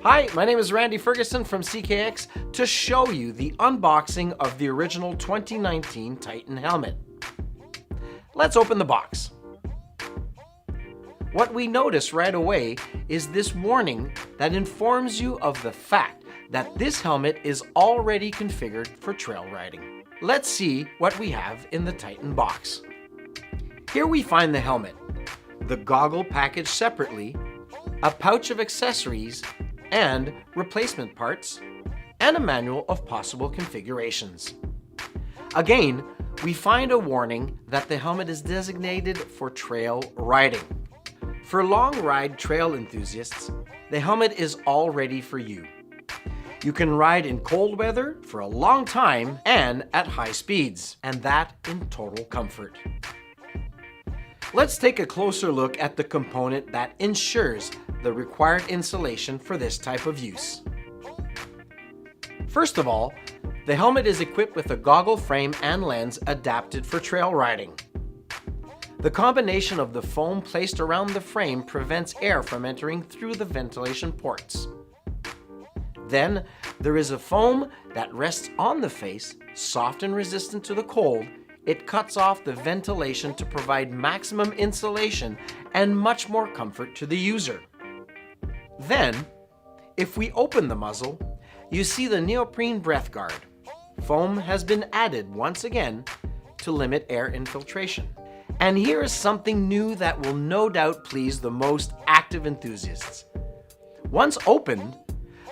Hi, my name is Randy Ferguson from CKX to show you the unboxing of the original 2019 Titan helmet. Let's open the box. What we notice right away is this warning that informs you of the fact that this helmet is already configured for trail riding. Let's see what we have in the Titan box. Here we find the helmet, the goggle packaged separately, a pouch of accessories and replacement parts, and a manual of possible configurations. Again, we find a warning that the helmet is designated for trail riding. For long ride trail enthusiasts, the helmet is all ready for you. You can ride in cold weather for a long time and at high speeds, and that in total comfort. Let's take a closer look at the component that ensures the required insulation for this type of use. First of all, the helmet is equipped with a goggle frame and lens adapted for trail riding. The combination of the foam placed around the frame prevents air from entering through the ventilation ports. Then, there is a foam that rests on the face, soft and resistant to the cold. It cuts off the ventilation to provide maximum insulation and much more comfort to the user. Then, if we open the muzzle, you see the neoprene breath guard. Foam has been added once again to limit air infiltration. And here is something new that will no doubt please the most active enthusiasts. Once opened,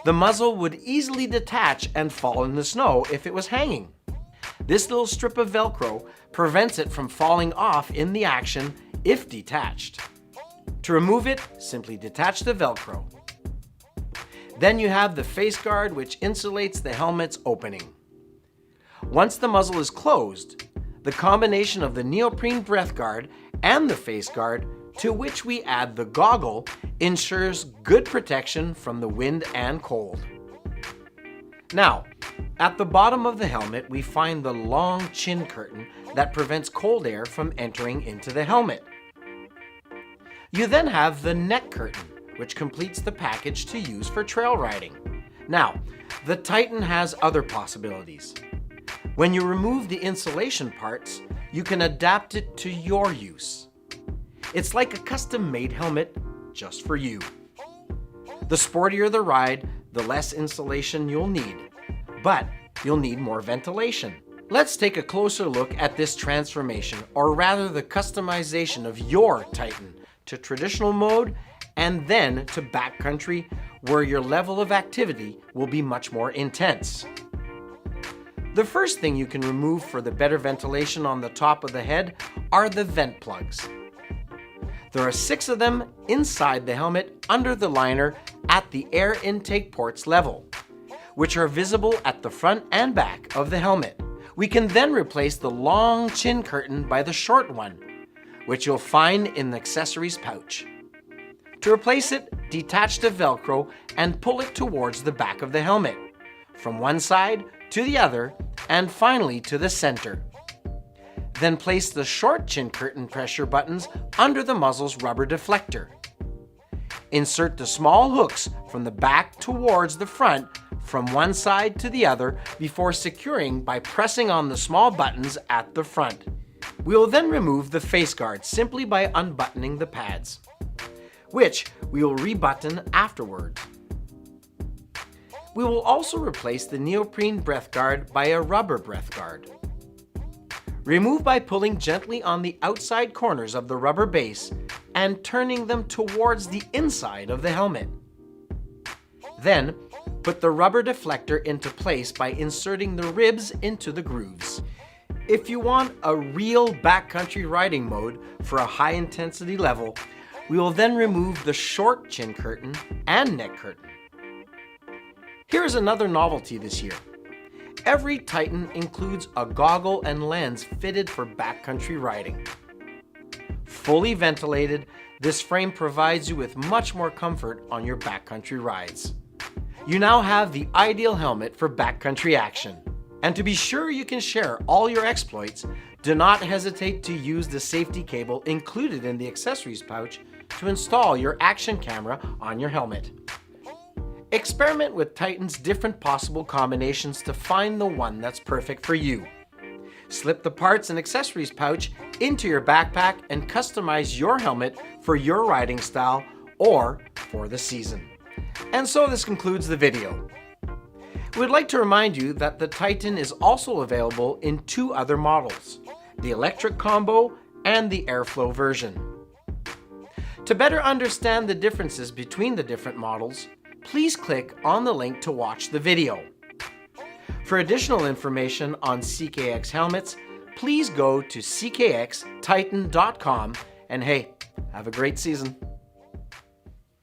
the muzzle would easily detach and fall in the snow if it was hanging. This little strip of Velcro prevents it from falling off in the action if detached. To remove it, simply detach the Velcro. Then you have the face guard, which insulates the helmet's opening. Once the muzzle is closed, the combination of the neoprene breath guard and the face guard, to which we add the goggle, ensures good protection from the wind and cold. Now, at the bottom of the helmet, we find the long chin curtain that prevents cold air from entering into the helmet. You then have the neck curtain, which completes the package to use for trail riding. Now, the Titan has other possibilities. When you remove the insulation parts, you can adapt it to your use. It's like a custom-made helmet just for you. The sportier the ride, the less insulation you'll need, but you'll need more ventilation. Let's take a closer look at this transformation, or rather the customization of your Titan to traditional mode and then to backcountry, where your level of activity will be much more intense. The first thing you can remove for the better ventilation on the top of the head are the vent plugs. There are 6 of them inside the helmet under the liner at the air intake ports level, which are visible at the front and back of the helmet. We can then replace the long chin curtain by the short one, which you'll find in the accessories pouch. To replace it, detach the Velcro and pull it towards the back of the helmet, from one side to the other, and finally to the center. Then place the short chin curtain pressure buttons under the muzzle's rubber deflector. Insert the small hooks from the back towards the front from one side to the other before securing by pressing on the small buttons at the front. We will then remove the face guard simply by unbuttoning the pads, which we will rebutton afterwards. We will also replace the neoprene breath guard by a rubber breath guard. Remove by pulling gently on the outside corners of the rubber base and turning them towards the inside of the helmet. Then, put the rubber deflector into place by inserting the ribs into the grooves. If you want a real backcountry riding mode for a high intensity level, we will then remove the short chin curtain and neck curtain. Here is another novelty this year. Every Titan includes a goggle and lens fitted for backcountry riding. Fully ventilated, this frame provides you with much more comfort on your backcountry rides. You now have the ideal helmet for backcountry action. And to be sure you can share all your exploits, do not hesitate to use the safety cable included in the accessories pouch to install your action camera on your helmet. Experiment with Titan's different possible combinations to find the one that's perfect for you. Slip the parts and accessories pouch into your backpack and customize your helmet for your riding style or for the season. And so this concludes the video. We'd like to remind you that the Titan is also available in 2 other models, the electric combo and the airflow version. To better understand the differences between the different models, please click on the link to watch the video. For additional information on CKX helmets, please go to ckxtitan.com, and hey, have a great season.